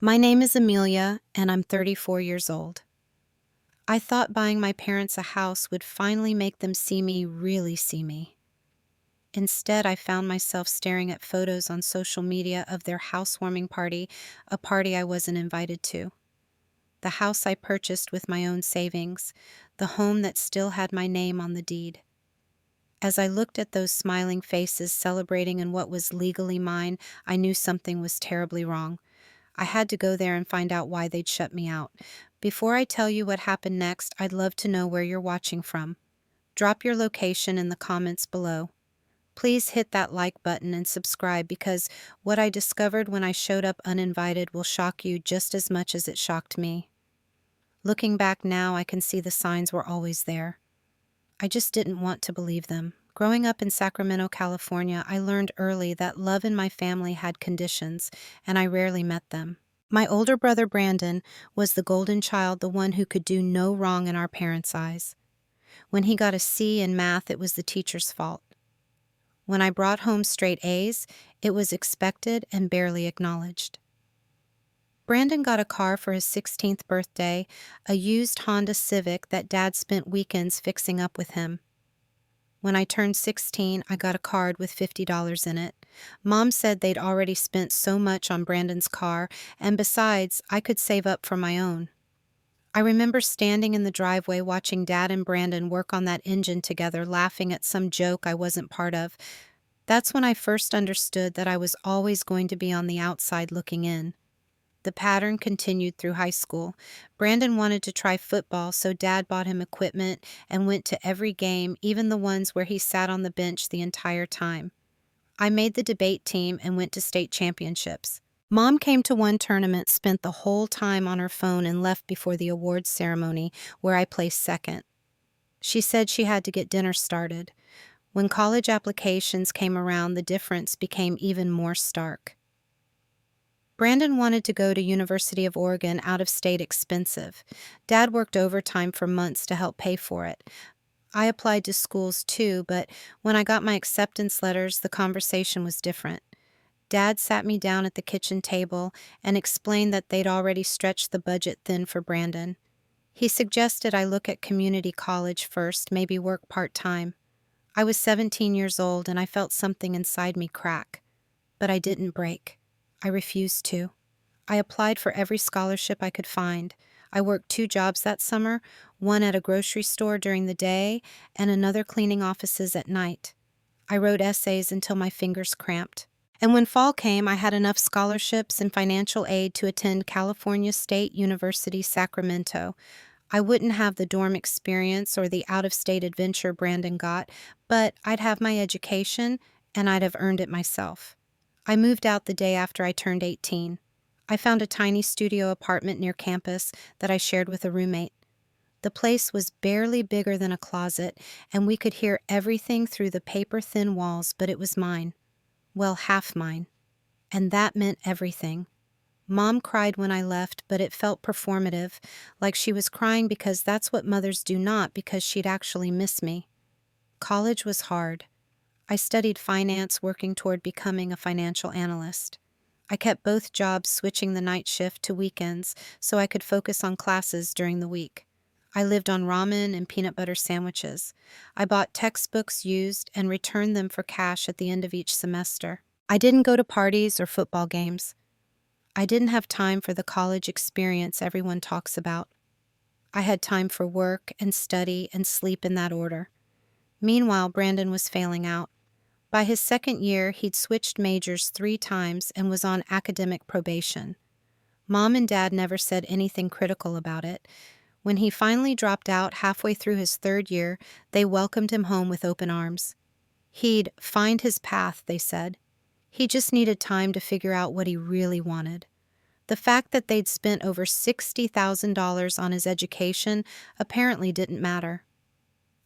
My name is Amelia, and I'm 34 years old. I thought buying my parents a house would finally make them see me really see me. Instead, I found myself staring at photos on social media of their housewarming party, a party I wasn't invited to. The house I purchased with my own savings, the home that still had my name on the deed. As I looked at those smiling faces celebrating in what was legally mine, I knew something was terribly wrong. I had to go there and find out why they'd shut me out. Before I tell you what happened next, I'd love to know where you're watching from. Drop your location in the comments below. Please hit that like button and subscribe because what I discovered when I showed up uninvited will shock you just as much as it shocked me. Looking back now, I can see the signs were always there. I just didn't want to believe them. Growing up in Sacramento, California, I learned early that love in my family had conditions, and I rarely met them. My older brother Brandon was the golden child, the one who could do no wrong in our parents' eyes. When he got a C in math, it was the teacher's fault. When I brought home straight A's, it was expected and barely acknowledged. Brandon got a car for his 16th birthday, a used Honda Civic that Dad spent weekends fixing up with him. When I turned 16, I got a card with $50 in it. Mom said they'd already spent so much on Brandon's car, and besides, I could save up for my own. I remember standing in the driveway watching Dad and Brandon work on that engine together, laughing at some joke I wasn't part of. That's when I first understood that I was always going to be on the outside looking in. The pattern continued through high school. Brandon wanted to try football, so Dad bought him equipment and went to every game, even the ones where he sat on the bench the entire time. I made the debate team and went to state championships. Mom came to one tournament, spent the whole time on her phone, and left before the awards ceremony, where I placed second. She said she had to get dinner started. When college applications came around, the difference became even more stark. Brandon wanted to go to University of Oregon, out of state, expensive. Dad worked overtime for months to help pay for it. I applied to schools too, but when I got my acceptance letters, the conversation was different. Dad sat me down at the kitchen table and explained that they'd already stretched the budget thin for Brandon. He suggested I look at community college first, maybe work part-time. I was 17 years old and I felt something inside me crack. But I didn't break. I refused to. I applied for every scholarship I could find. I worked 2 jobs that summer, one at a grocery store during the day and another cleaning offices at night. I wrote essays until my fingers cramped. And when fall came, I had enough scholarships and financial aid to attend California State University, Sacramento. I wouldn't have the dorm experience or the out-of-state adventure Brandon got, but I'd have my education and I'd have earned it myself. I moved out the day after I turned 18. I found a tiny studio apartment near campus that I shared with a roommate. The place was barely bigger than a closet, and we could hear everything through the paper-thin walls, but it was mine. Well, half mine. And that meant everything. Mom cried when I left, but it felt performative, like she was crying because that's what mothers do, not because she'd actually miss me. College was hard. I studied finance, working toward becoming a financial analyst. I kept both jobs, switching the night shift to weekends so I could focus on classes during the week. I lived on ramen and peanut butter sandwiches. I bought textbooks used and returned them for cash at the end of each semester. I didn't go to parties or football games. I didn't have time for the college experience everyone talks about. I had time for work and study and sleep in that order. Meanwhile, Brandon was failing out. By his second year, he'd switched majors 3 times and was on academic probation. Mom and Dad never said anything critical about it. When he finally dropped out halfway through his 3rd year, they welcomed him home with open arms. He'd find his path, they said. He just needed time to figure out what he really wanted. The fact that they'd spent over $60,000 on his education apparently didn't matter.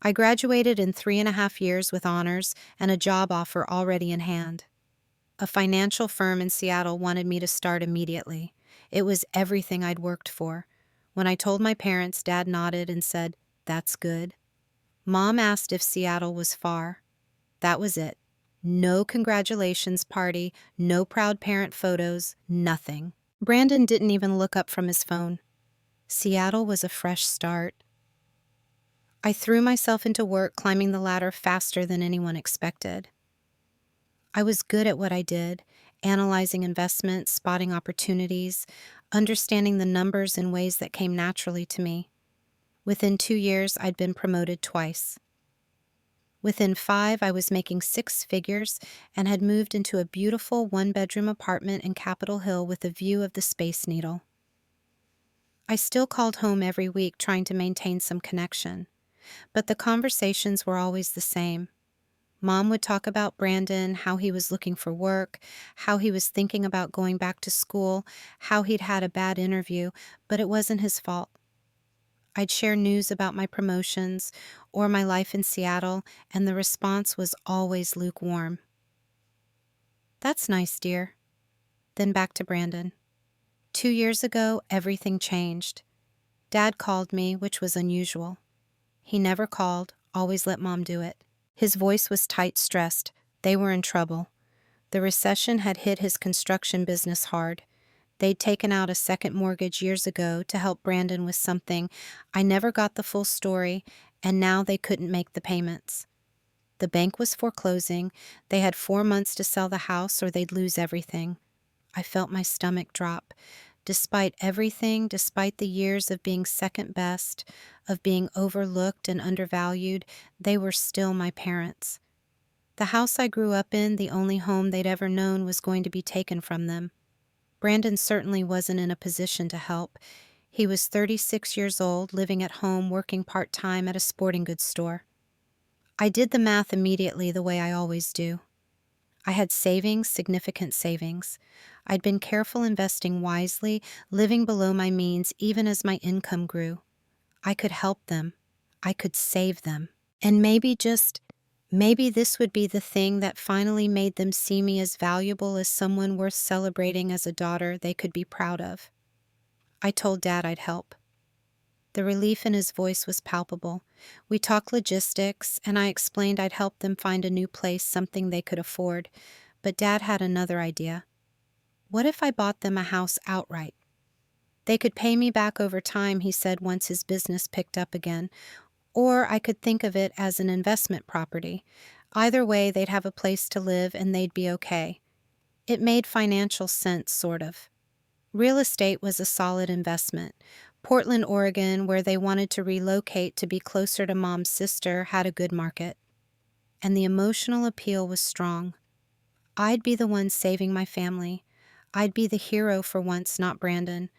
I graduated in 3.5 years with honors and a job offer already in hand. A financial firm in Seattle wanted me to start immediately. It was everything I'd worked for. When I told my parents, Dad nodded and said, "That's good." Mom asked if Seattle was far. That was it. No congratulations party, no proud parent photos, nothing. Brandon didn't even look up from his phone. Seattle was a fresh start. I threw myself into work, climbing the ladder faster than anyone expected. I was good at what I did, analyzing investments, spotting opportunities, understanding the numbers in ways that came naturally to me. Within 2 years, I'd been promoted twice. Within 5, I was making 6 figures and had moved into a beautiful one-bedroom apartment in Capitol Hill with a view of the Space Needle. I still called home every week trying to maintain some connection, but the conversations were always the same. Mom would talk about Brandon, how he was looking for work, how he was thinking about going back to school, how he'd had a bad interview, but it wasn't his fault. I'd share news about my promotions or my life in Seattle, and the response was always lukewarm. "That's nice, dear." Then back to Brandon. 2 years ago, everything changed. Dad called me, which was unusual. He never called, always let Mom do it. His voice was tight, stressed. They were in trouble. The recession had hit his construction business hard. They'd taken out a second mortgage years ago to help Brandon with something. I never got the full story, and now they couldn't make the payments. The bank was foreclosing. They had 4 months to sell the house or they'd lose everything. I felt my stomach drop. Despite everything, despite the years of being second best, of being overlooked and undervalued, they were still my parents. The house I grew up in, the only home they'd ever known, was going to be taken from them. Brandon certainly wasn't in a position to help. He was 36 years old, living at home, working part-time at a sporting goods store. I did the math immediately, the way I always do. I had savings, significant savings. I'd been careful, investing wisely, living below my means even as my income grew. I could help them. I could save them. And maybe this would be the thing that finally made them see me as valuable, as someone worth celebrating, as a daughter they could be proud of. I told Dad I'd help. The relief in his voice was palpable. We talked logistics, and I explained I'd help them find a new place, something they could afford. But Dad had another idea. What if I bought them a house outright? They could pay me back over time, he said, once his business picked up again. Or I could think of it as an investment property. Either way, they'd have a place to live and they'd be okay. It made financial sense, sort of. Real estate was a solid investment. Portland, Oregon, where they wanted to relocate to be closer to Mom's sister, had a good market. And the emotional appeal was strong. I'd be the one saving my family. I'd be the hero for once, not Brandon.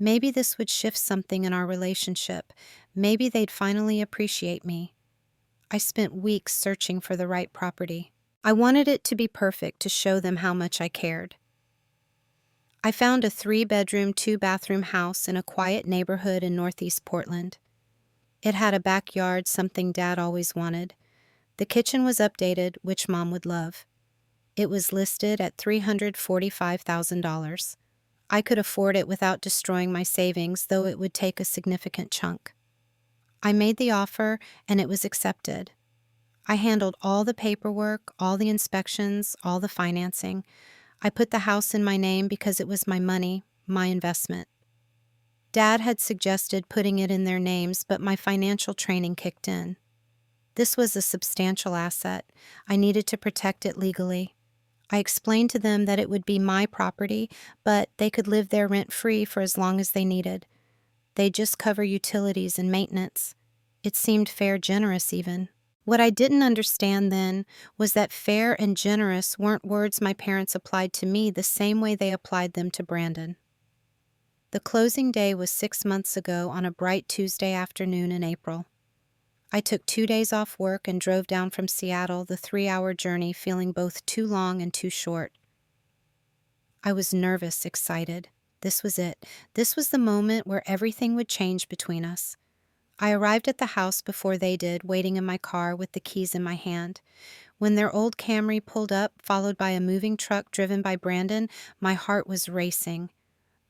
Maybe this would shift something in our relationship. Maybe they'd finally appreciate me. I spent weeks searching for the right property. I wanted it to be perfect, to show them how much I cared. I found a 3-bedroom, 2-bathroom house in a quiet neighborhood in Northeast Portland. It had a backyard, something Dad always wanted. The kitchen was updated, which Mom would love. It was listed at $345,000. I could afford it without destroying my savings, though it would take a significant chunk. I made the offer, and it was accepted. I handled all the paperwork, all the inspections, all the financing. I put the house in my name because it was my money, my investment. Dad had suggested putting it in their names, but my financial training kicked in. This was a substantial asset. I needed to protect it legally. I explained to them that it would be my property, but they could live there rent-free for as long as they needed. They'd just cover utilities and maintenance. It seemed fair, generous even. What I didn't understand then was that fair and generous weren't words my parents applied to me the same way they applied them to Brandon. The closing day was 6 months ago, on a bright Tuesday afternoon in April. I took 2 days off work and drove down from Seattle, the 3-hour journey, feeling both too long and too short. I was nervous, excited. This was it. This was the moment where everything would change between us. I arrived at the house before they did, waiting in my car with the keys in my hand. When their old Camry pulled up, followed by a moving truck driven by Brandon, my heart was racing.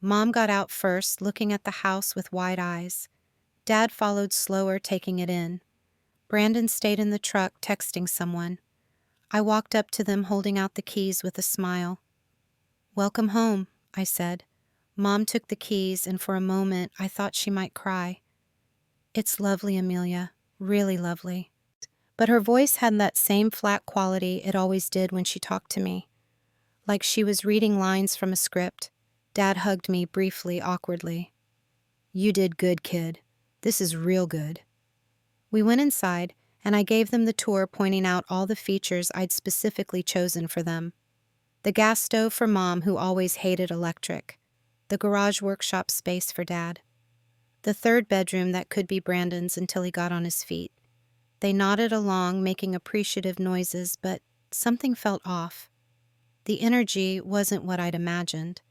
Mom got out first, looking at the house with wide eyes. Dad followed slower, taking it in. Brandon stayed in the truck, texting someone. I walked up to them, holding out the keys with a smile. "Welcome home," I said. Mom took the keys, and for a moment I thought she might cry. "It's lovely, Amelia. Really lovely." But her voice had that same flat quality it always did when she talked to me, like she was reading lines from a script. Dad hugged me briefly, awkwardly. "You did good, kid. This is real good." We went inside, and I gave them the tour, pointing out all the features I'd specifically chosen for them. The gas stove for Mom, who always hated electric. The garage workshop space for Dad. The third bedroom that could be Brandon's until he got on his feet. They nodded along, making appreciative noises, but something felt off. The energy wasn't what I'd imagined.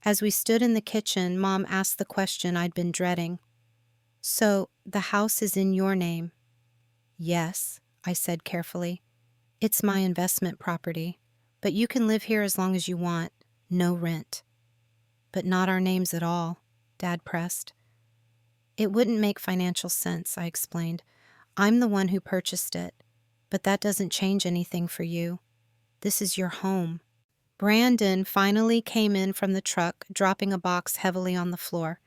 As we stood in the kitchen, Mom asked the question I'd been dreading. "So, the house is in your name?" "Yes," I said carefully. "It's my investment property, but you can live here as long as you want. No rent." "But not our names at all," Dad pressed. "It wouldn't make financial sense," I explained. "I'm the one who purchased it, but that doesn't change anything for you. This is your home." Brandon finally came in from the truck, dropping a box heavily on the floor.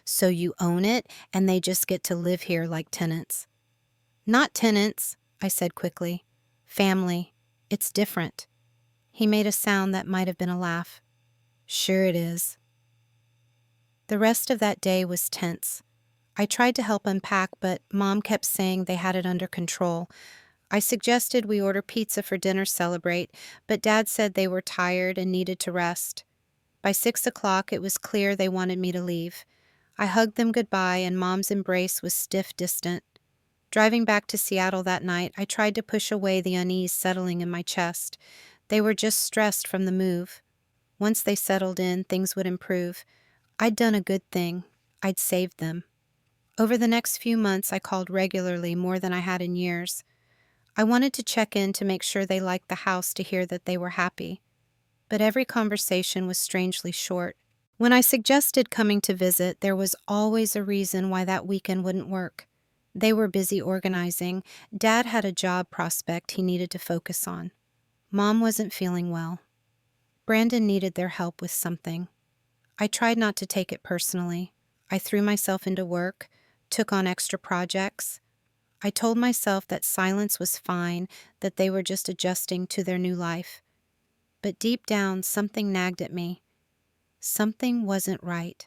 "So you own it, and they just get to live here like tenants?" "Not tenants," I said quickly. "Family. It's different." He made a sound that might have been a laugh. "Sure it is." The rest of that day was tense. I tried to help unpack, but Mom kept saying they had it under control. I suggested we order pizza for dinner celebrate, but Dad said they were tired and needed to rest. By 6 o'clock, it was clear they wanted me to leave. I hugged them goodbye, and Mom's embrace was stiff, distant. Driving back to Seattle that night, I tried to push away the unease settling in my chest. They were just stressed from the move. Once they settled in, things would improve. I'd done a good thing. I'd saved them. Over the next few months, I called regularly, more than I had in years. I wanted to check in to make sure they liked the house, to hear that they were happy. But every conversation was strangely short. When I suggested coming to visit, there was always a reason why that weekend wouldn't work. They were busy organizing. Dad had a job prospect he needed to focus on. Mom wasn't feeling well. Brandon needed their help with something. I tried not to take it personally. I threw myself into work, took on extra projects. I told myself that silence was fine, that they were just adjusting to their new life. But deep down, something nagged at me. Something wasn't right.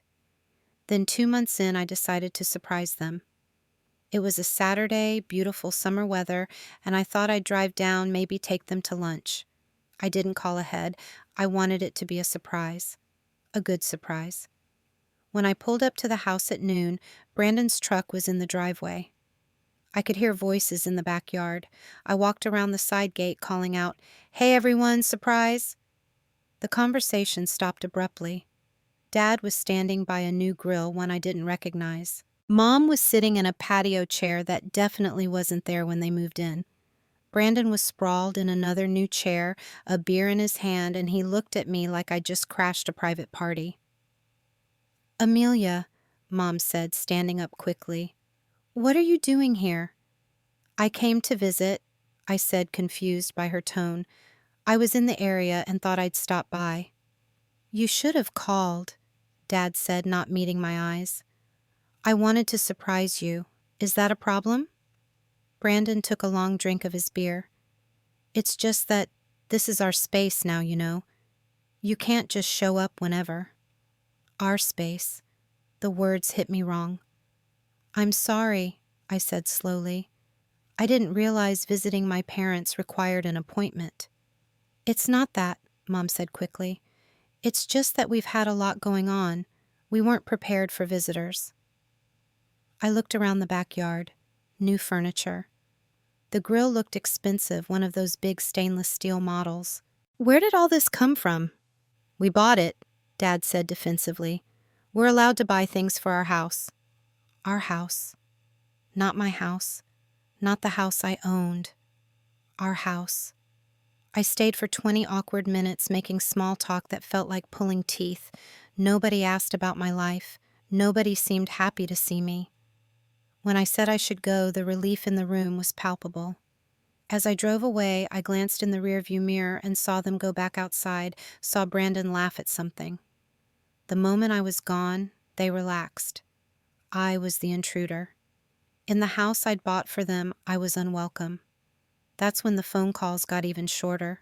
Then 2 months in, I decided to surprise them. It was a Saturday, beautiful summer weather, and I thought I'd drive down, maybe take them to lunch. I didn't call ahead. I wanted it to be a surprise. A good surprise. When I pulled up to the house at noon, Brandon's truck was in the driveway. I could hear voices in the backyard. I walked around the side gate, calling out, "Hey everyone, surprise!" The conversation stopped abruptly. Dad was standing by a new grill, one I didn't recognize. Mom was sitting in a patio chair that definitely wasn't there when they moved in. Brandon was sprawled in another new chair, a beer in his hand, and he looked at me like I'd just crashed a private party. "Amelia," Mom said, standing up quickly, "what are you doing here?" "I came to visit," I said, confused by her tone. "I was in the area and thought I'd stop by." "You should have called," Dad said, not meeting my eyes. "I wanted to surprise you. Is that a problem?" Brandon took a long drink of his beer. "It's just that this is our space now, you know. You can't just show up whenever." "Our space." The words hit me wrong. "I'm sorry," I said slowly. "I didn't realize visiting my parents required an appointment." "It's not that," Mom said quickly. "It's just that we've had a lot going on. We weren't prepared for visitors." I looked around the backyard. New furniture. The grill looked expensive, one of those big stainless steel models. "Where did all this come from?" "We bought it," Dad said defensively. "We're allowed to buy things for our house." Our house. Not my house. Not the house I owned. Our house. I stayed for 20 awkward minutes, making small talk that felt like pulling teeth. Nobody asked about my life. Nobody seemed happy to see me. When I said I should go, the relief in the room was palpable. As I drove away, I glanced in the rearview mirror and saw them go back outside, saw Brandon laugh at something. The moment I was gone, they relaxed. I was the intruder. In the house I'd bought for them, I was unwelcome. That's when the phone calls got even shorter.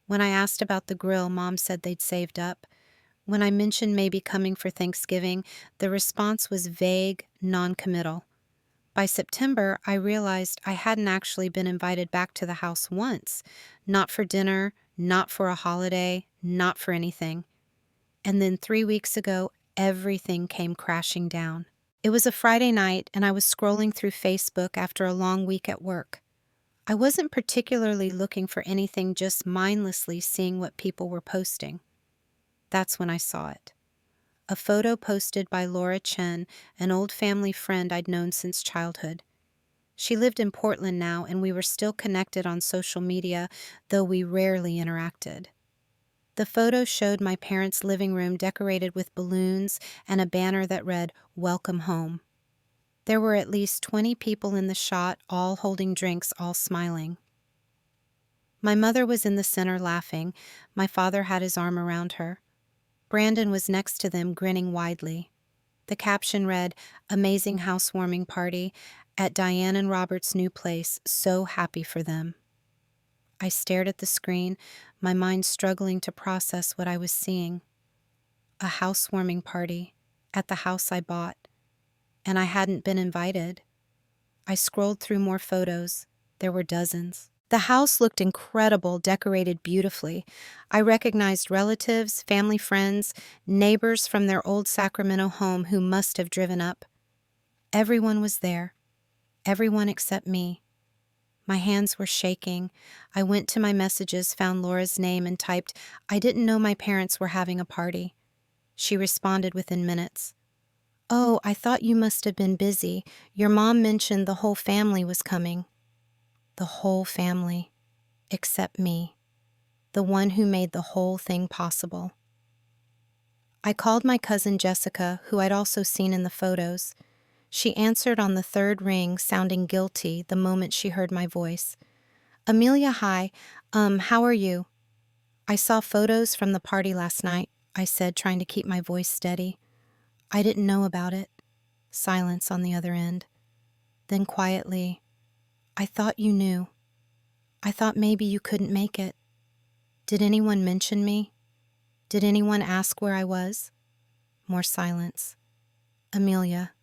When I asked about the grill, Mom said they'd saved up. When I mentioned maybe coming for Thanksgiving, the response was vague, non-committal. By September, I realized I hadn't actually been invited back to the house once. Not for dinner, not for a holiday, not for anything. And then 3 weeks ago, everything came crashing down. It was a Friday night, and I was scrolling through Facebook after a long week at work. I wasn't particularly looking for anything, just mindlessly seeing what people were posting. That's when I saw it. A photo posted by Laura Chen, an old family friend I'd known since childhood. She lived in Portland now, and we were still connected on social media, though we rarely interacted. The photo showed my parents' living room decorated with balloons and a banner that read, "Welcome Home." There were at least 20 people in the shot, all holding drinks, all smiling. My mother was in the center laughing. My father had his arm around her. Brandon was next to them, grinning widely. The caption read, "Amazing housewarming party at Diane and Robert's new place. So happy for them." I stared at the screen, my mind struggling to process what I was seeing. A housewarming party at the house I bought, and I hadn't been invited. I scrolled through more photos. There were dozens. The house looked incredible, decorated beautifully. I recognized relatives, family friends, neighbors from their old Sacramento home who must have driven up. Everyone was there. Everyone except me. My hands were shaking. I went to my messages, found Laura's name, and typed, "I didn't know my parents were having a party." She responded within minutes. "Oh, I thought you must have been busy. Your mom mentioned the whole family was coming." The whole family, except me, the one who made the whole thing possible. I called my cousin Jessica, who I'd also seen in the photos. She answered on the third ring, sounding guilty the moment she heard my voice. "Amelia, hi. How are you?" "I saw photos from the party last night," I said, trying to keep my voice steady. "I didn't know about it." Silence on the other end. Then quietly, "I thought you knew. I thought maybe you couldn't make it. Did anyone mention me? Did anyone ask where I was?" More silence. "Amelia,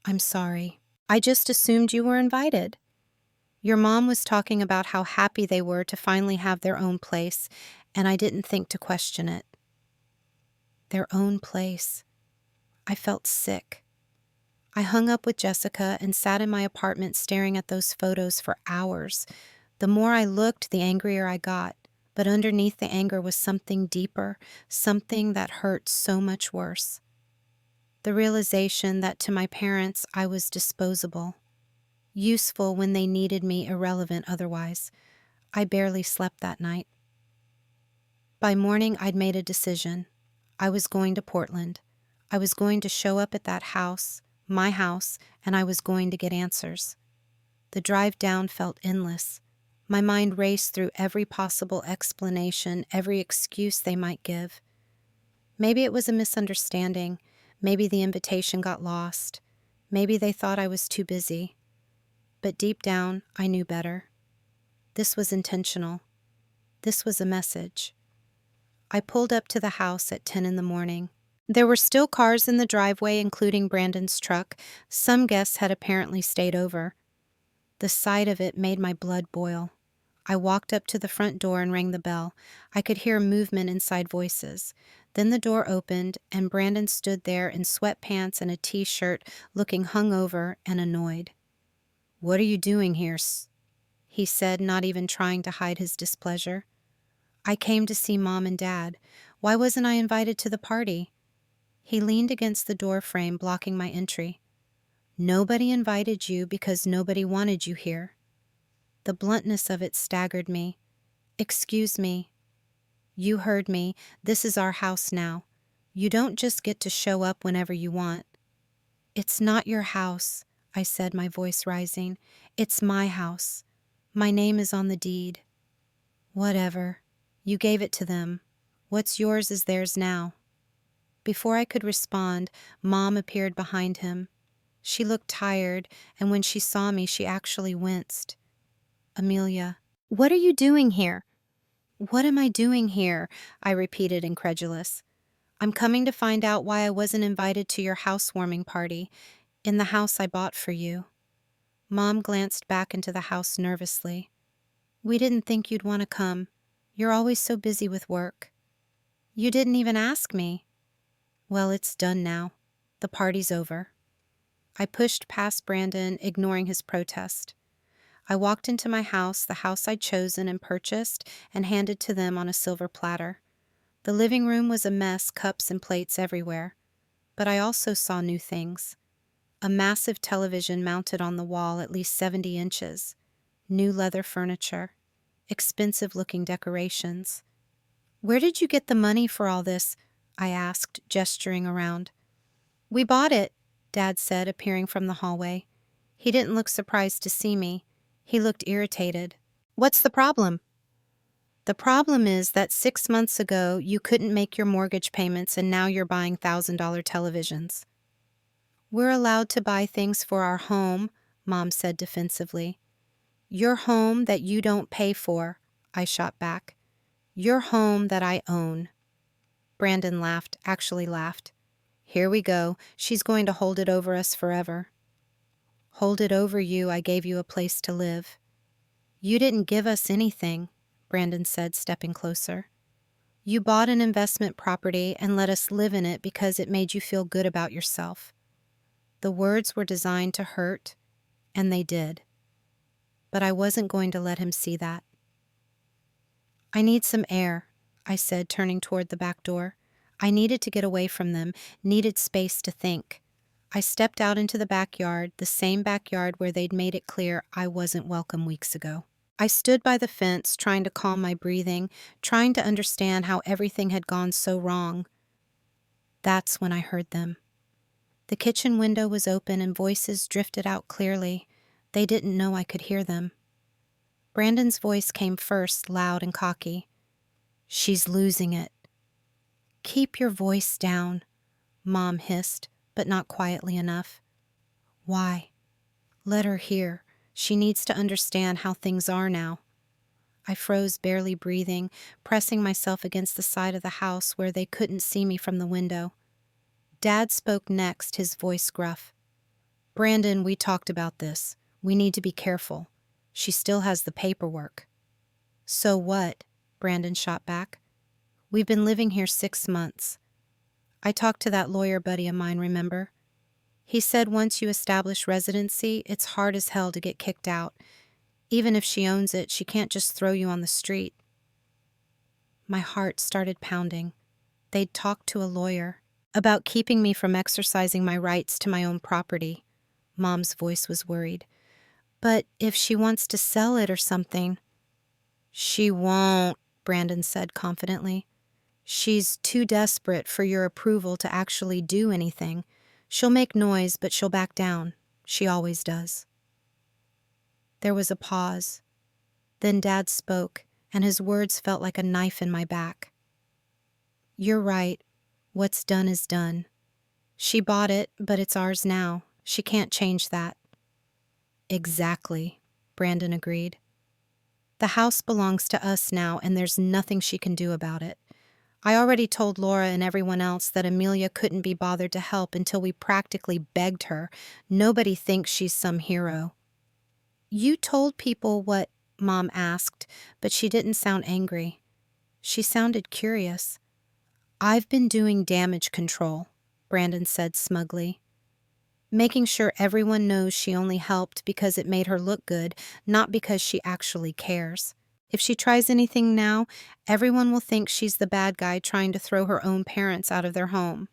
I'm sorry. I just assumed you were invited. Your mom was talking about how happy they were to finally have their own place, and I didn't think to question it." Their own place. I felt sick. I hung up with Jessica and sat in my apartment staring at those photos for hours. The more I looked, the angrier I got. But underneath the anger was something deeper, something that hurt so much worse. The realization that to my parents I was disposable. Useful when they needed me, irrelevant otherwise. I barely slept that night. By morning, I'd made a decision. I was going to Portland. I was going to show up at that house, my house, and I was going to get answers. The drive down felt endless. My mind raced through every possible explanation, every excuse they might give. Maybe it was a misunderstanding. Maybe the invitation got lost. Maybe they thought I was too busy. But deep down, I knew better. This was intentional. This was a message. I pulled up to the house at 10 in the morning. There were still cars in the driveway, including Brandon's truck. Some guests had apparently stayed over. The sight of it made my blood boil. I walked up to the front door and rang the bell. I could hear movement inside voices. Then the door opened, and Brandon stood there in sweatpants and a t-shirt, looking hungover and annoyed. "What are you doing here?" he said, not even trying to hide his displeasure. "I came to see Mom and Dad. Why wasn't I invited to the party?" He leaned against the door frame, blocking my entry. "Nobody invited you because nobody wanted you here." The bluntness of it staggered me. "Excuse me." "You heard me. This is our house now. You don't just get to show up whenever you want." "It's not your house," I said, my voice rising. "It's my house. My name is on the deed." "Whatever. You gave it to them. What's yours is theirs now." Before I could respond, Mom appeared behind him. She looked tired, and when she saw me, she actually winced. Amelia, what are you doing here? What am I doing here? I repeated, incredulous. I'm coming to find out why I wasn't invited to your housewarming party in the house I bought for you. Mom glanced back into the house nervously. We didn't think you'd want to come. You're always so busy with work. You didn't even ask me. Well, it's done now. The party's over. I pushed past Brandon, ignoring his protest. I walked into my house, the house I'd chosen and purchased, and handed to them on a silver platter. The living room was a mess, cups and plates everywhere. But I also saw new things. A massive television mounted on the wall at least 70 inches. New leather furniture. Expensive-looking decorations. Where did you get the money for all this? I asked, gesturing around. We bought it, Dad said, appearing from the hallway. He didn't look surprised to see me. He looked irritated. What's the problem? The problem is that 6 months ago you couldn't make your mortgage payments and now you're buying $1,000 televisions. We're allowed to buy things for our home, Mom said defensively. Your home that you don't pay for, I shot back. Your home that I own. Brandon laughed, actually laughed. Here we go. She's going to hold it over us forever. Hold it over you, I gave you a place to live. You didn't give us anything, Brandon said, stepping closer. You bought an investment property and let us live in it because it made you feel good about yourself. The words were designed to hurt, and they did. But I wasn't going to let him see that. I need some air, I said, turning toward the back door. I needed to get away from them, needed space to think. I stepped out into the backyard, the same backyard where they'd made it clear I wasn't welcome weeks ago. I stood by the fence, trying to calm my breathing, trying to understand how everything had gone so wrong. That's when I heard them. The kitchen window was open and voices drifted out clearly. They didn't know I could hear them. Brandon's voice came first, loud and cocky. She's losing it. Keep your voice down, Mom hissed, but not quietly enough. Why? Let her hear. She needs to understand how things are now. I froze, barely breathing, pressing myself against the side of the house where they couldn't see me from the window. Dad spoke next, his voice gruff. Brandon, we talked about this. We need to be careful. She still has the paperwork. So what? Brandon shot back. We've been living here 6 months. I talked to that lawyer buddy of mine, remember? He said once you establish residency, it's hard as hell to get kicked out. Even if she owns it, she can't just throw you on the street. My heart started pounding. They'd talked to a lawyer about keeping me from exercising my rights to my own property. Mom's voice was worried. But if she wants to sell it or something... She won't, Brandon said confidently. She's too desperate for your approval to actually do anything. She'll make noise, but she'll back down. She always does. There was a pause. Then Dad spoke, and his words felt like a knife in my back. You're right. What's done is done. She bought it, but it's ours now. She can't change that. Exactly, Brandon agreed. The house belongs to us now, and there's nothing she can do about it. I already told Laura and everyone else that Amelia couldn't be bothered to help until we practically begged her. Nobody thinks she's some hero. You told people what? Mom asked, but she didn't sound angry. She sounded curious. I've been doing damage control, Brandon said smugly. Making sure everyone knows she only helped because it made her look good, not because she actually cares. If she tries anything now, everyone will think she's the bad guy trying to throw her own parents out of their home.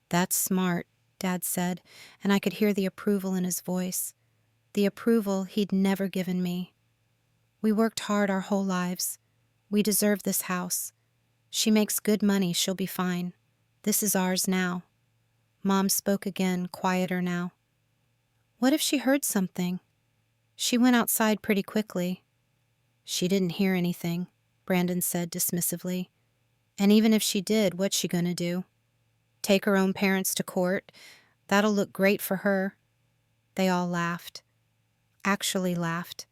That's smart, Dad said, and I could hear the approval in his voice. The approval he'd never given me. We worked hard our whole lives. We deserve this house. She makes good money, she'll be fine. This is ours now. Mom spoke again, quieter now. What if she heard something? She went outside pretty quickly. She didn't hear anything, Brandon said dismissively. And even if she did, what's she gonna do? Take her own parents to court. That'll look great for her. They all laughed. Actually laughed.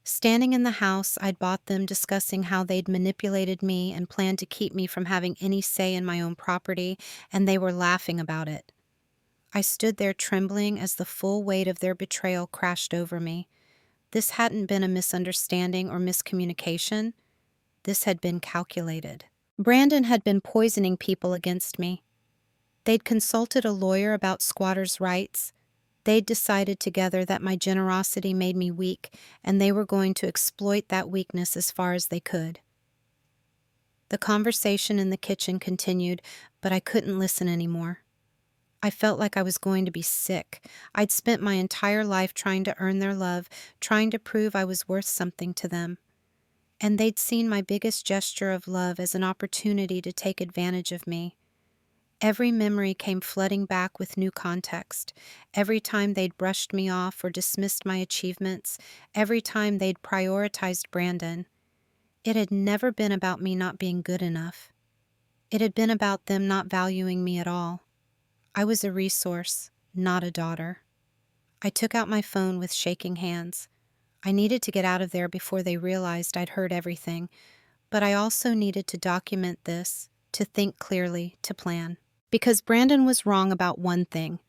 Standing in the house, I'd bought them discussing how they'd manipulated me and planned to keep me from having any say in my own property, and they were laughing about it. I stood there trembling as the full weight of their betrayal crashed over me. This hadn't been a misunderstanding or miscommunication. This had been calculated. Brandon had been poisoning people against me. They'd consulted a lawyer about squatters' rights. They'd decided together that my generosity made me weak, and they were going to exploit that weakness as far as they could. The conversation in the kitchen continued, but I couldn't listen anymore. I felt like I was going to be sick. I'd spent my entire life trying to earn their love, trying to prove I was worth something to them. And they'd seen my biggest gesture of love as an opportunity to take advantage of me. Every memory came flooding back with new context. Every time they'd brushed me off or dismissed my achievements, every time they'd prioritized Brandon. It had never been about me not being good enough. It had been about them not valuing me at all. I was a resource, not a daughter. I took out my phone with shaking hands. I needed to get out of there before they realized I'd heard everything, but I also needed to document this, to think clearly, to plan. Because Brandon was wrong about one thing.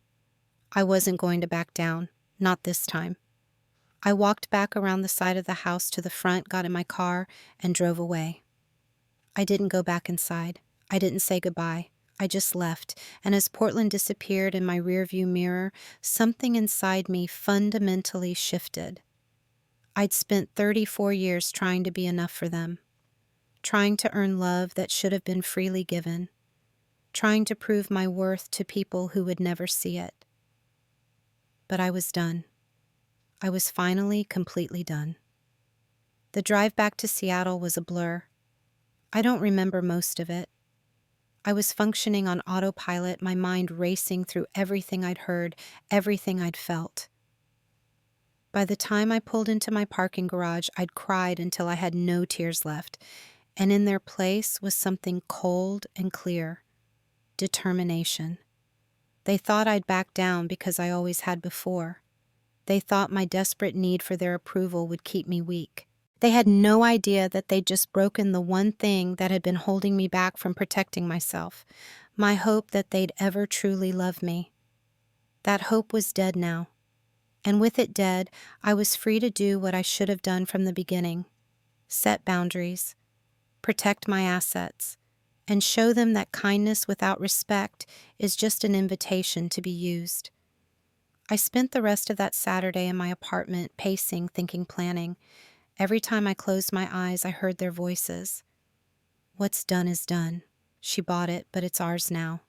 I wasn't going to back down, not this time. I walked back around the side of the house to the front, got in my car, and drove away. I didn't go back inside. I didn't say goodbye. I just left, and as Portland disappeared in my rearview mirror, something inside me fundamentally shifted. I'd spent 34 years trying to be enough for them, trying to earn love that should have been freely given, trying to prove my worth to people who would never see it. But I was done. I was finally completely done. The drive back to Seattle was a blur. I don't remember most of it. I was functioning on autopilot, my mind racing through everything I'd heard, everything I'd felt. By the time I pulled into my parking garage, I'd cried until I had no tears left, and in their place was something cold and clear. Determination. They thought I'd back down because I always had before. They thought my desperate need for their approval would keep me weak. They had no idea that they'd just broken the one thing that had been holding me back from protecting myself, my hope that they'd ever truly love me. That hope was dead now. And with it dead, I was free to do what I should have done from the beginning. Set boundaries, protect my assets, and show them that kindness without respect is just an invitation to be used. I spent the rest of that Saturday in my apartment, pacing, thinking, planning. Every time I closed my eyes, I heard their voices. What's done is done. She bought it, but it's ours now.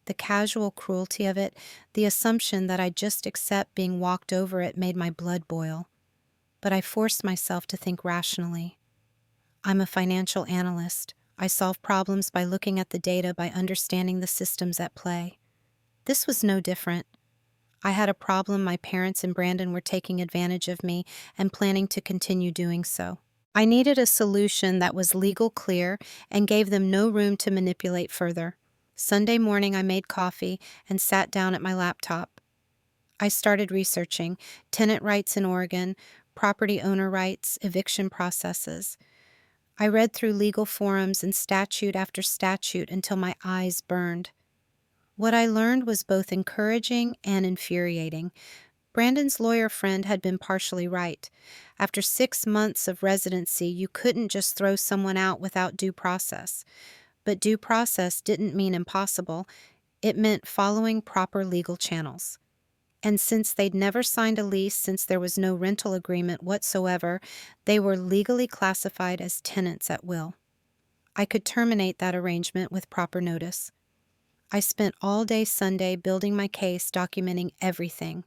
The casual cruelty of it, the assumption that I'd just accept being walked over it made my blood boil. But I forced myself to think rationally. I'm a financial analyst. I solve problems by looking at the data, by understanding the systems at play. This was no different. I had a problem. My parents and Brandon were taking advantage of me and planning to continue doing so. I needed a solution that was legal clear and gave them no room to manipulate further. Sunday morning, I made coffee and sat down at my laptop. I started researching tenant rights in Oregon, property owner rights, eviction processes. I read through legal forums and statute after statute until my eyes burned. What I learned was both encouraging and infuriating. Brandon's lawyer friend had been partially right. After 6 months of residency, you couldn't just throw someone out without due process. But due process didn't mean impossible. It meant following proper legal channels. And since they'd never signed a lease, since there was no rental agreement whatsoever, they were legally classified as tenants at will. I could terminate that arrangement with proper notice. I spent all day Sunday building my case, documenting everything.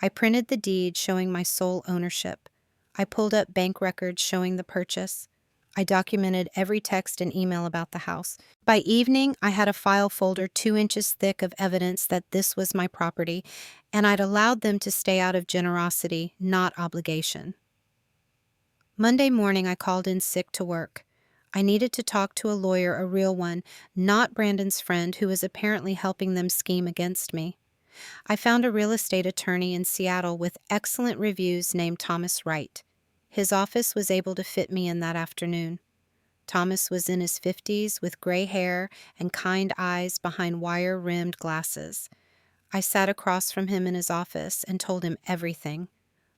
I printed the deed showing my sole ownership. I pulled up bank records showing the purchase. I documented every text and email about the house. By evening, I had a file folder 2 inches thick of evidence that this was my property, and I'd allowed them to stay out of generosity, not obligation. Monday morning, I called in sick to work. I needed to talk to a lawyer, a real one, not Brandon's friend who was apparently helping them scheme against me. I found a real estate attorney in Seattle with excellent reviews named Thomas Wright. His office was able to fit me in that afternoon. Thomas was in his 50s with gray hair and kind eyes behind wire-rimmed glasses. I sat across from him in his office and told him everything.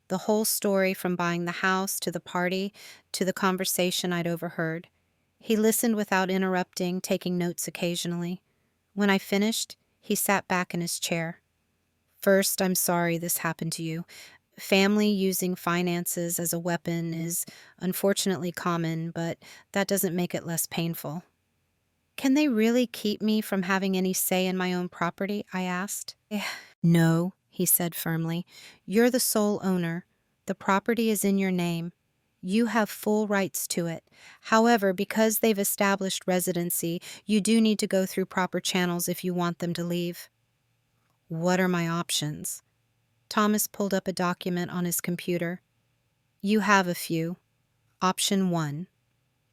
The whole story from buying the house to the party to the conversation I'd overheard. He listened without interrupting, taking notes occasionally. When I finished, he sat back in his chair. First, I'm sorry this happened to you. Family using finances as a weapon is unfortunately common, but that doesn't make it less painful. Can they really keep me from having any say in my own property? I asked. No, he said firmly. You're the sole owner. The property is in your name. You have full rights to it. However, because they've established residency, you do need to go through proper channels if you want them to leave. What are my options? Thomas pulled up a document on his computer. You have a few. Option 1.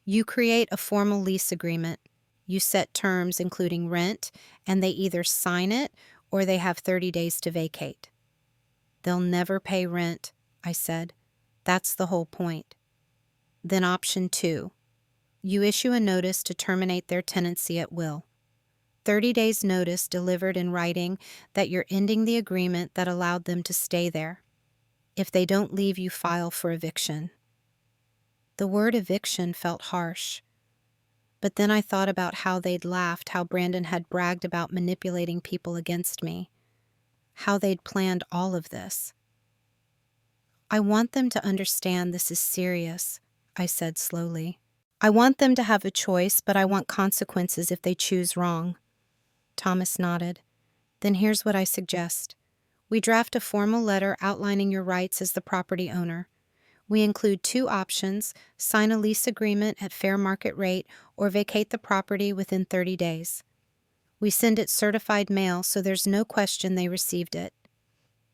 You create a formal lease agreement. You set terms including rent, and they either sign it or they have 30 days to vacate. They'll never pay rent, I said. That's the whole point. Then option 2. You issue a notice to terminate their tenancy at will. 30 days notice delivered in writing that you're ending the agreement that allowed them to stay there. If they don't leave, you file for eviction. The word eviction felt harsh. But then I thought about how they'd laughed, how Brandon had bragged about manipulating people against me, how they'd planned all of this. I want them to understand this is serious, I said slowly. I want them to have a choice, but I want consequences if they choose wrong. Thomas nodded. Then here's what I suggest. We draft a formal letter outlining your rights as the property owner. We include 2 options: sign a lease agreement at fair market rate or vacate the property within 30 days. We send it certified mail so there's no question they received it.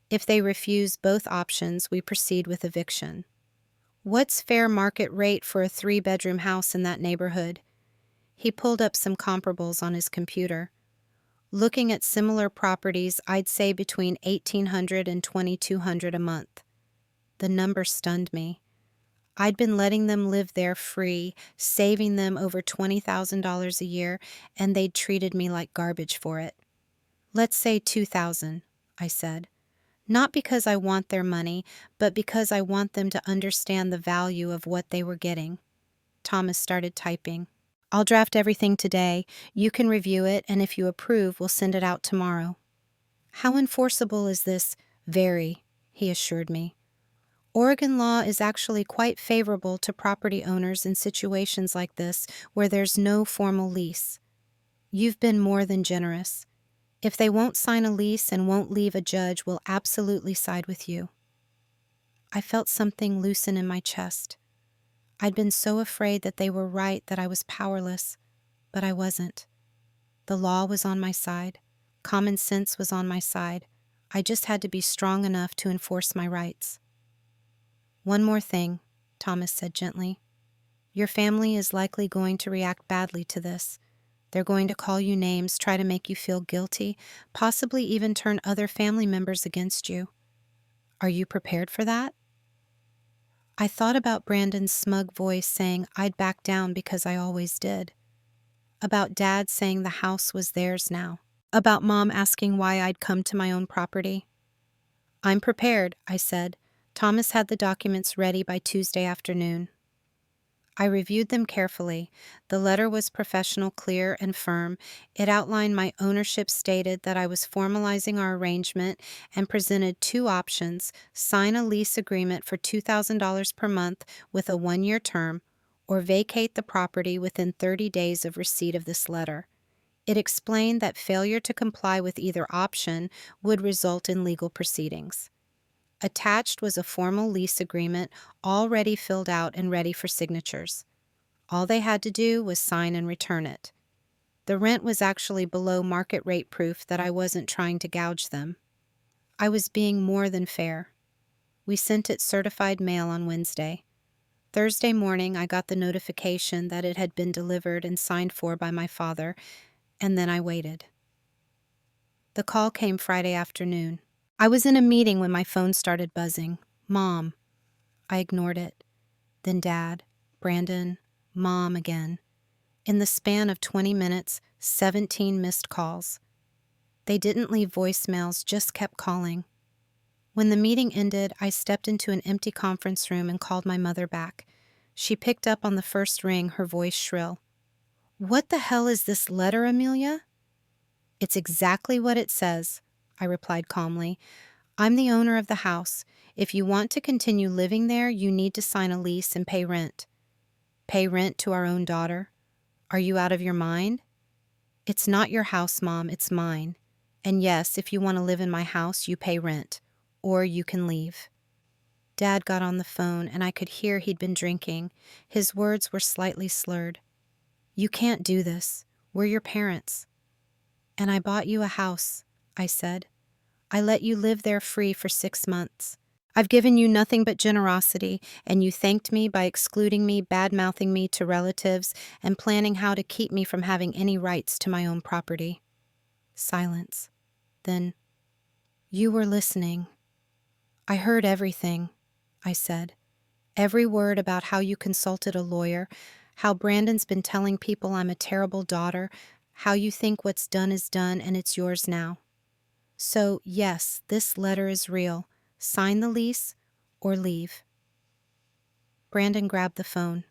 If they refuse both options, we proceed with eviction. What's fair market rate for a 3-bedroom house in that neighborhood? He pulled up some comparables on his computer. Looking at similar properties, I'd say between $1,800 and $2,200 a month. The number stunned me. I'd been letting them live there free, saving them over $20,000 a year, and they'd treated me like garbage for it. Let's say $2,000, I said. Not because I want their money, but because I want them to understand the value of what they were getting. Thomas started typing. I'll draft everything today. You can review it, and if you approve, we'll send it out tomorrow. How enforceable is this? Very, he assured me. Oregon law is actually quite favorable to property owners in situations like this where there's no formal lease. You've been more than generous. If they won't sign a lease and won't leave, a judge will absolutely side with you. I felt something loosen in my chest. I'd been so afraid that they were right that I was powerless, but I wasn't. The law was on my side. Common sense was on my side. I just had to be strong enough to enforce my rights. One more thing, Thomas said gently. Your family is likely going to react badly to this. They're going to call you names, try to make you feel guilty, possibly even turn other family members against you. Are you prepared for that? I thought about Brandon's smug voice saying I'd back down because I always did. About Dad saying the house was theirs now. About Mom asking why I'd come to my own property. I'm prepared, I said. Thomas had the documents ready by Tuesday afternoon. I reviewed them carefully. The letter was professional, clear, and firm. It outlined my ownership, stated that I was formalizing our arrangement, and presented 2 options: sign a lease agreement for $2,000 per month with a 1-year term, or vacate the property within 30 days of receipt of this letter. It explained that failure to comply with either option would result in legal proceedings. Attached was a formal lease agreement, already filled out and ready for signatures. All they had to do was sign and return it. The rent was actually below market rate, proof that I wasn't trying to gouge them. I was being more than fair. We sent it certified mail on Wednesday. Thursday morning, I got the notification that it had been delivered and signed for by my father, and then I waited. The call came Friday afternoon. I was in a meeting when my phone started buzzing. Mom. I ignored it. Then Dad, Brandon, Mom again. In the span of 20 minutes, 17 missed calls. They didn't leave voicemails, just kept calling. When the meeting ended, I stepped into an empty conference room and called my mother back. She picked up on the first ring, her voice shrill. "What the hell is this letter, Amelia?" "It's exactly what it says," I replied calmly. "I'm the owner of the house. If you want to continue living there, you need to sign a lease and pay rent." "Pay rent to our own daughter? Are you out of your mind?" "It's not your house, Mom, it's mine. And yes, if you want to live in my house, you pay rent. Or you can leave." Dad got on the phone, and I could hear he'd been drinking. His words were slightly slurred. "You can't do this. We're your parents." "And I bought you a house," I said. "I let you live there free for 6 months. I've given you nothing but generosity, and you thanked me by excluding me, bad-mouthing me to relatives, and planning how to keep me from having any rights to my own property." Silence. Then, "You were listening." "I heard everything," I said. "Every word about how you consulted a lawyer, how Brandon's been telling people I'm a terrible daughter, how you think what's done is done and it's yours now. So, yes, this letter is real. Sign the lease or leave." Brandon grabbed the phone.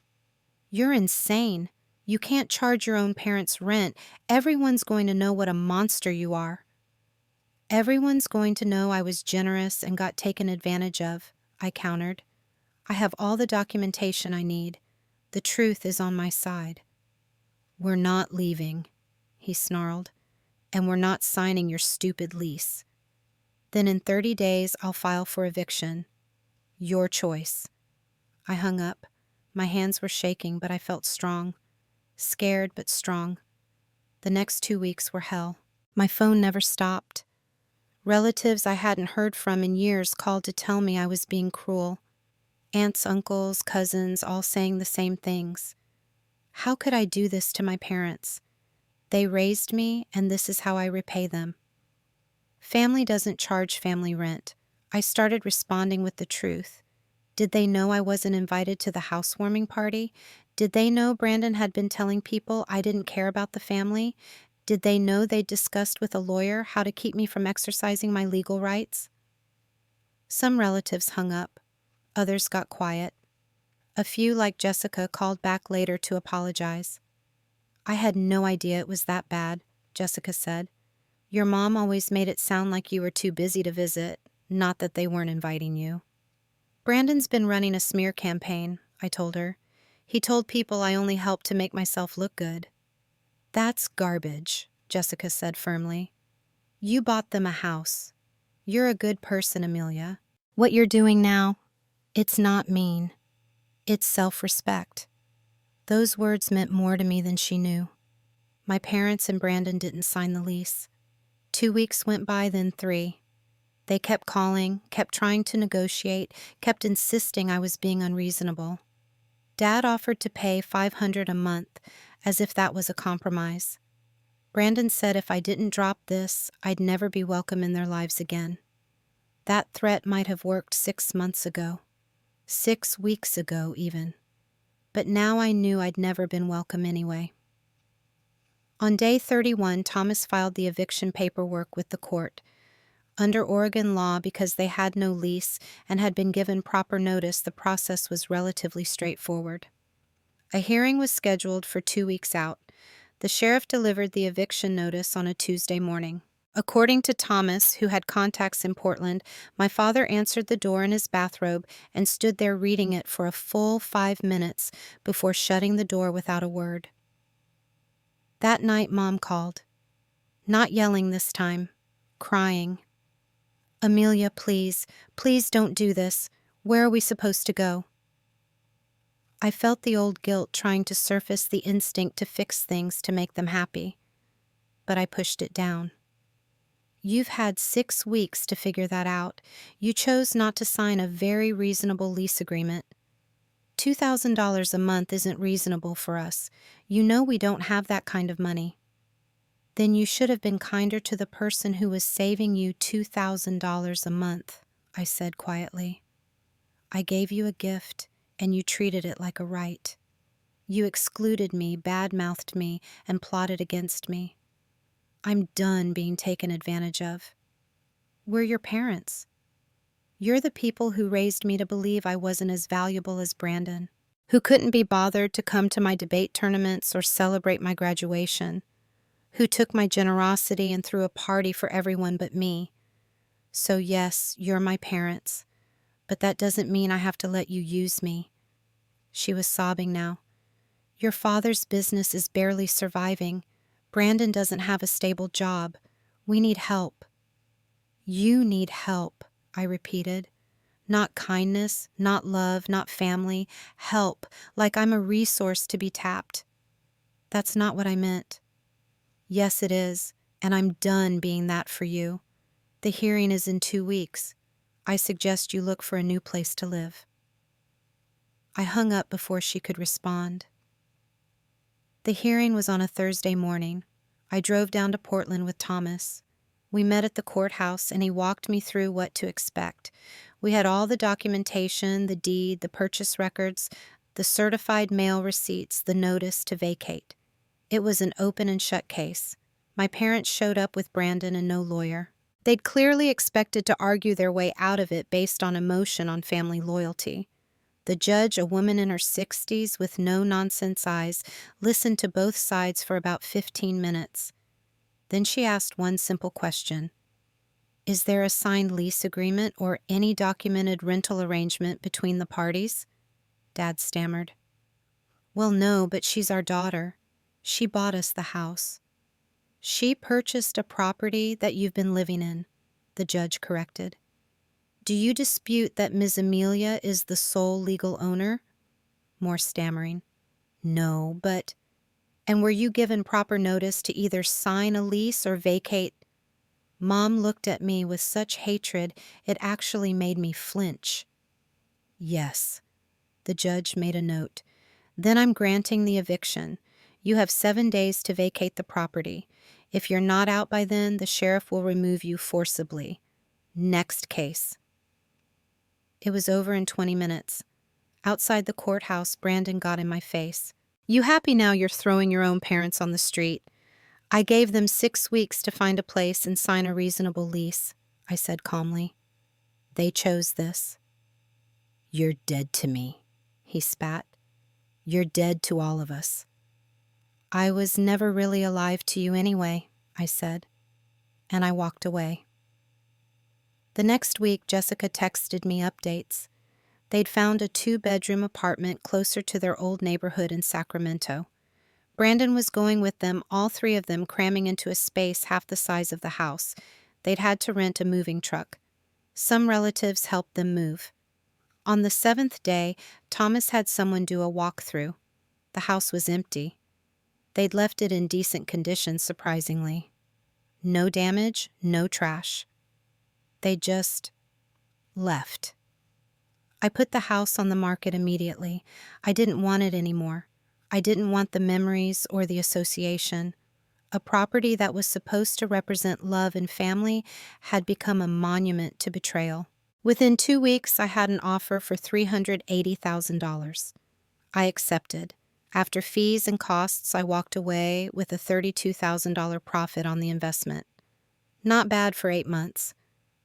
"You're insane. You can't charge your own parents' rent. Everyone's going to know what a monster you are." "Everyone's going to know I was generous and got taken advantage of," I countered. "I have all the documentation I need. The truth is on my side." "We're not leaving," he snarled, "and we're not signing your stupid lease. Then in 30 days, I'll file for eviction. Your choice." I hung up. My hands were shaking, but I felt strong. Scared, but strong. The next 2 weeks were hell. My phone never stopped. Relatives I hadn't heard from in years called to tell me I was being cruel. Aunts, uncles, cousins, all saying the same things. How could I do this to my parents? They raised me, and this is how I repay them. Family doesn't charge family rent. I started responding with the truth. Did they know I wasn't invited to the housewarming party? Did they know Brandon had been telling people I didn't care about the family? Did they know they'd discussed with a lawyer how to keep me from exercising my legal rights? Some relatives hung up. Others got quiet. A few, like Jessica, called back later to apologize. "I had no idea it was that bad," Jessica said. "Your mom always made it sound like you were too busy to visit, not that they weren't inviting you." "Brandon's been running a smear campaign," I told her. "He told people I only helped to make myself look good." "That's garbage," Jessica said firmly. "You bought them a house. You're a good person, Amelia. What you're doing now, it's not mean. It's self-respect." Those words meant more to me than she knew. My parents and Brandon didn't sign the lease. 2 weeks went by, then 3. They kept calling, kept trying to negotiate, kept insisting I was being unreasonable. Dad offered to pay $500 a month, as if that was a compromise. Brandon said if I didn't drop this, I'd never be welcome in their lives again. That threat might have worked 6 months ago. 6 weeks ago, even. But now I knew I'd never been welcome anyway. On day 31, Thomas filed the eviction paperwork with the court. Under Oregon law, because they had no lease and had been given proper notice, the process was relatively straightforward. A hearing was scheduled for 2 weeks out. The sheriff delivered the eviction notice on a Tuesday morning. According to Thomas, who had contacts in Portland, my father answered the door in his bathrobe and stood there reading it for a full 5 minutes before shutting the door without a word. That night, Mom called. Not yelling this time, crying. "Amelia, please, please don't do this. Where are we supposed to go?" I felt the old guilt trying to surface, the instinct to fix things to make them happy. But I pushed it down. "You've had 6 weeks to figure that out. You chose not to sign a very reasonable lease agreement." $2,000 a month isn't reasonable for us. You know we don't have that kind of money. Then you should have been kinder to the person who was saving you $2,000 a month, I said quietly. I gave you a gift, and you treated it like a right. You excluded me, bad-mouthed me, and plotted against me. I'm done being taken advantage of. We're your parents. You're the people who raised me to believe I wasn't as valuable as Brandon, who couldn't be bothered to come to my debate tournaments or celebrate my graduation, who took my generosity and threw a party for everyone but me. So yes, you're my parents, but that doesn't mean I have to let you use me. She was sobbing now. Your father's business is barely surviving. Brandon doesn't have a stable job. We need help. You need help, I repeated. Not kindness, not love, not family. Help, like I'm a resource to be tapped. That's not what I meant. Yes, it is, and I'm done being that for you. The hearing is in 2 weeks. I suggest you look for a new place to live. I hung up before she could respond. The hearing was on a Thursday morning. I drove down to Portland with Thomas. We met at the courthouse, and he walked me through what to expect. We had all the documentation, the deed, the purchase records, the certified mail receipts, the notice to vacate. It was an open and shut case. My parents showed up with Brandon and no lawyer. They'd clearly expected to argue their way out of it based on emotion on family loyalty. The judge, a woman in her 60s with no-nonsense eyes, listened to both sides for about 15 minutes. Then she asked one simple question. Is there a signed lease agreement or any documented rental arrangement between the parties? Dad stammered. Well, no, but she's our daughter. She bought us the house. She purchased a property that you've been living in, the judge corrected. Do you dispute that Ms. Amelia is the sole legal owner? More stammering. No, but... And were you given proper notice to either sign a lease or vacate? Mom looked at me with such hatred it actually made me flinch. Yes. The judge made a note. Then I'm granting the eviction. You have 7 days to vacate the property. If you're not out by then, the sheriff will remove you forcibly. Next case. It was over in 20 minutes. Outside the courthouse, Brandon got in my face. You happy now you're throwing your own parents on the street? I gave them 6 weeks to find a place and sign a reasonable lease, I said calmly. They chose this. You're dead to me, he spat. You're dead to all of us. I was never really alive to you anyway, I said, and I walked away. The next week, Jessica texted me updates. They'd found a 2-bedroom apartment closer to their old neighborhood in Sacramento. Brandon was going with them, all 3 of them cramming into a space half the size of the house. They'd had to rent a moving truck. Some relatives helped them move. On the 7th day, Thomas had someone do a walkthrough. The house was empty. They'd left it in decent condition, surprisingly. No damage, no trash. They just left. I put the house on the market immediately. I didn't want it anymore. I didn't want the memories or the association. A property that was supposed to represent love and family had become a monument to betrayal. Within 2 weeks, I had an offer for $380,000. I accepted. After fees and costs, I walked away with a $32,000 profit on the investment. Not bad for 8 months,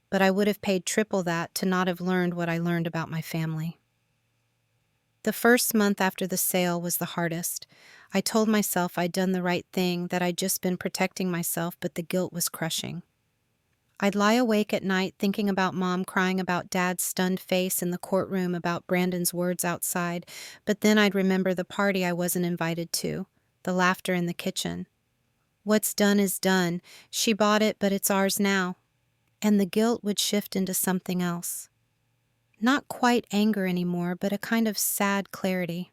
but I would have paid triple that to not have learned what I learned about my family. The first month after the sale was the hardest. I told myself I'd done the right thing, that I'd just been protecting myself, but the guilt was crushing. I'd lie awake at night thinking about Mom crying about Dad's stunned face in the courtroom, about Brandon's words outside, but then I'd remember the party I wasn't invited to, the laughter in the kitchen. What's done is done. She bought it, but it's ours now. And the guilt would shift into something else. Not quite anger anymore, but a kind of sad clarity.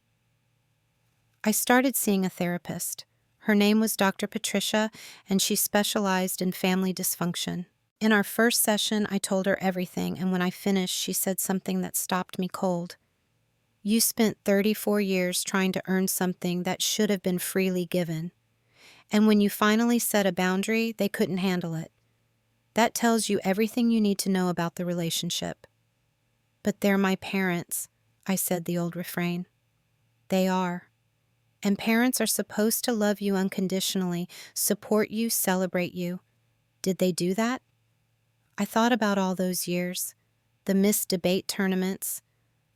I started seeing a therapist. Her name was Dr. Patricia, and she specialized in family dysfunction. In our first session, I told her everything, and when I finished, she said something that stopped me cold. You spent 34 years trying to earn something that should have been freely given. And when you finally set a boundary, they couldn't handle it. That tells you everything you need to know about the relationship. But they're my parents, I said the old refrain. They are. And parents are supposed to love you unconditionally, support you, celebrate you. Did they do that? I thought about all those years, the missed debate tournaments,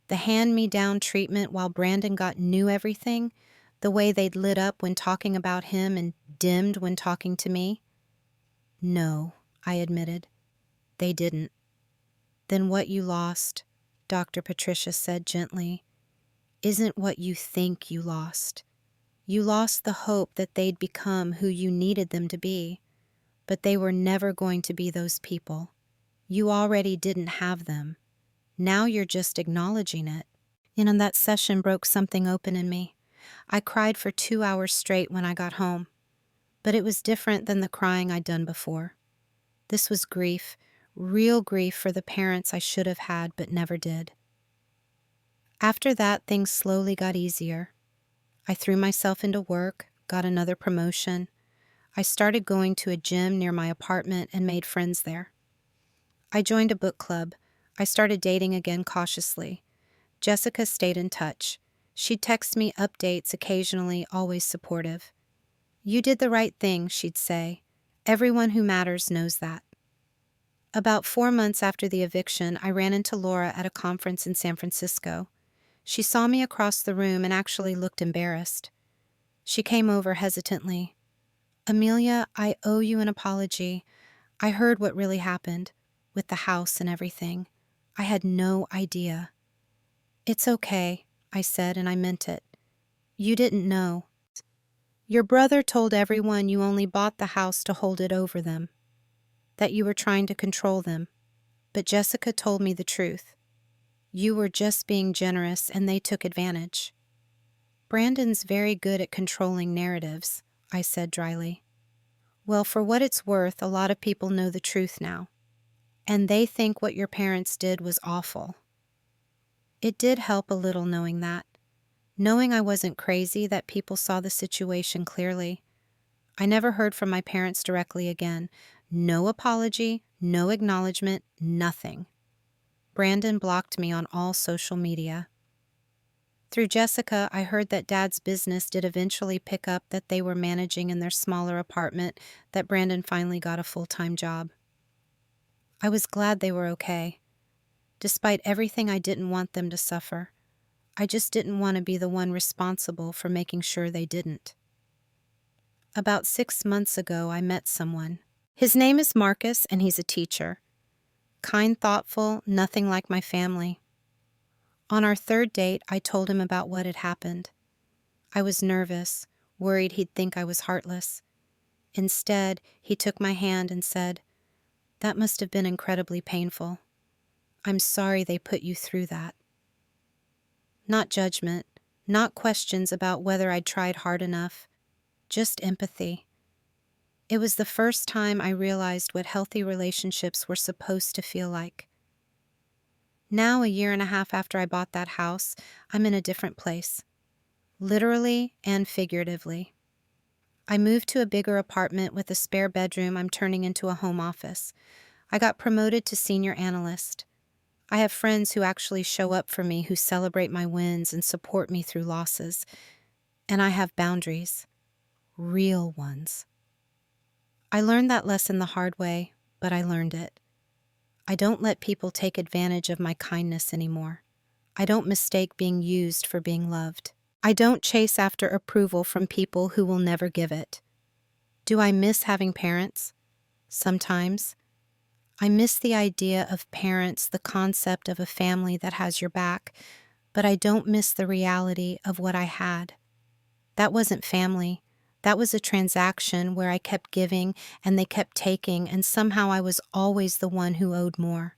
the hand-me-down treatment while Brandon knew everything, the way they'd lit up when talking about him and dimmed when talking to me. No, I admitted. They didn't. Then what you lost, Dr. Patricia said gently, isn't what you think you lost. You lost the hope that they'd become who you needed them to be, but they were never going to be those people. You already didn't have them. Now you're just acknowledging it. And that session broke something open in me. I cried for 2 hours straight when I got home, but it was different than the crying I'd done before. This was grief, real grief for the parents I should have had but never did. After that, things slowly got easier. I threw myself into work, got another promotion. I started going to a gym near my apartment and made friends there. I joined a book club. I started dating again cautiously. Jessica stayed in touch. She'd text me updates occasionally, always supportive. You did the right thing, she'd say. Everyone who matters knows that. About 4 months after the eviction, I ran into Laura at a conference in San Francisco. She saw me across the room and actually looked embarrassed. She came over hesitantly. Amelia, I owe you an apology. I heard what really happened, with the house and everything. I had no idea. It's okay, I said, and I meant it. You didn't know. Your brother told everyone you only bought the house to hold it over them, that you were trying to control them. But Jessica told me the truth. You were just being generous and they took advantage. Brandon's very good at controlling narratives, I said dryly. Well, for what it's worth, a lot of people know the truth now. And they think what your parents did was awful. It did help a little knowing that. Knowing I wasn't crazy, that people saw the situation clearly. I never heard from my parents directly again. No apology, no acknowledgement, nothing. Brandon blocked me on all social media. Through Jessica, I heard that Dad's business did eventually pick up, that they were managing in their smaller apartment, that Brandon finally got a full-time job. I was glad they were okay. Despite everything, I didn't want them to suffer. I just didn't want to be the one responsible for making sure they didn't. About 6 months ago, I met someone. His name is Marcus, and he's a teacher. Kind, thoughtful, nothing like my family. On our third date, I told him about what had happened. I was nervous, worried he'd think I was heartless. Instead, he took my hand and said, "That must have been incredibly painful. I'm sorry they put you through that." Not judgment, not questions about whether I'd tried hard enough, just empathy. It was the first time I realized what healthy relationships were supposed to feel like. Now, a year and a half after I bought that house, I'm in a different place, literally and figuratively. I moved to a bigger apartment with a spare bedroom I'm turning into a home office. I got promoted to senior analyst. I have friends who actually show up for me, who celebrate my wins and support me through losses. And I have boundaries, real ones. I learned that lesson the hard way, but I learned it. I don't let people take advantage of my kindness anymore. I don't mistake being used for being loved. I don't chase after approval from people who will never give it. Do I miss having parents? Sometimes. I miss the idea of parents, the concept of a family that has your back, but I don't miss the reality of what I had. That wasn't family. That was a transaction where I kept giving and they kept taking, and somehow I was always the one who owed more.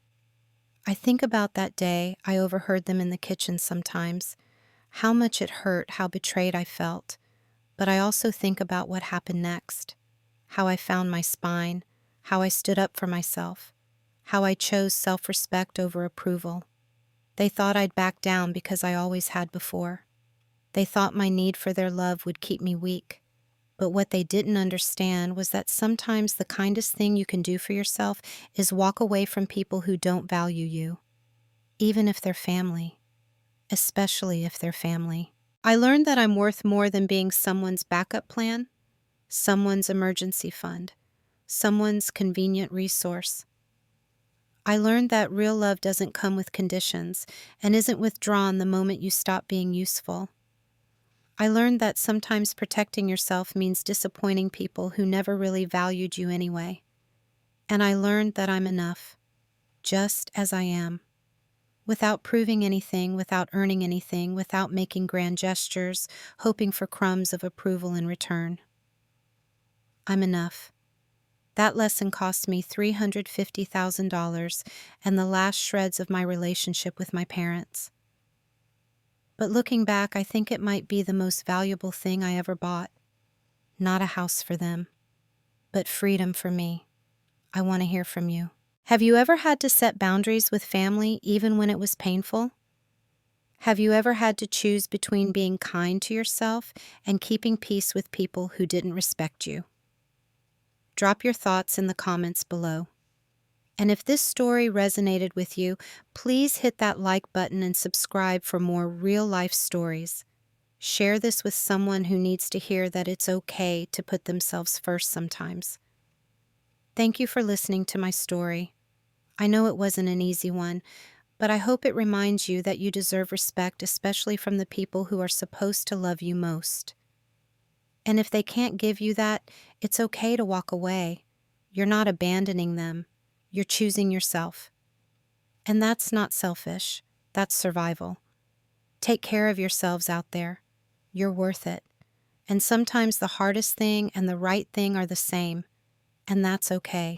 I think about that day I overheard them in the kitchen sometimes, how much it hurt, how betrayed I felt. But I also think about what happened next, how I found my spine, how I stood up for myself, how I chose self-respect over approval. They thought I'd back down because I always had before. They thought my need for their love would keep me weak. But what they didn't understand was that sometimes the kindest thing you can do for yourself is walk away from people who don't value you, even if they're family, especially if they're family. I learned that I'm worth more than being someone's backup plan, someone's emergency fund, someone's convenient resource. I learned that real love doesn't come with conditions and isn't withdrawn the moment you stop being useful. I learned that sometimes protecting yourself means disappointing people who never really valued you anyway. And I learned that I'm enough, just as I am, without proving anything, without earning anything, without making grand gestures, hoping for crumbs of approval in return. I'm enough. That lesson cost me $350,000 and the last shreds of my relationship with my parents. But looking back, I think it might be the most valuable thing I ever bought. Not a house for them, but freedom for me. I want to hear from you. Have you ever had to set boundaries with family even when it was painful? Have you ever had to choose between being kind to yourself and keeping peace with people who didn't respect you? Drop your thoughts in the comments below. And if this story resonated with you, please hit that like button and subscribe for more real-life stories. Share this with someone who needs to hear that it's okay to put themselves first sometimes. Thank you for listening to my story. I know it wasn't an easy one, but I hope it reminds you that you deserve respect, especially from the people who are supposed to love you most. And if they can't give you that, it's okay to walk away. You're not abandoning them. You're choosing yourself. And that's not selfish. That's survival. Take care of yourselves out there. You're worth it. And sometimes the hardest thing and the right thing are the same. And that's okay.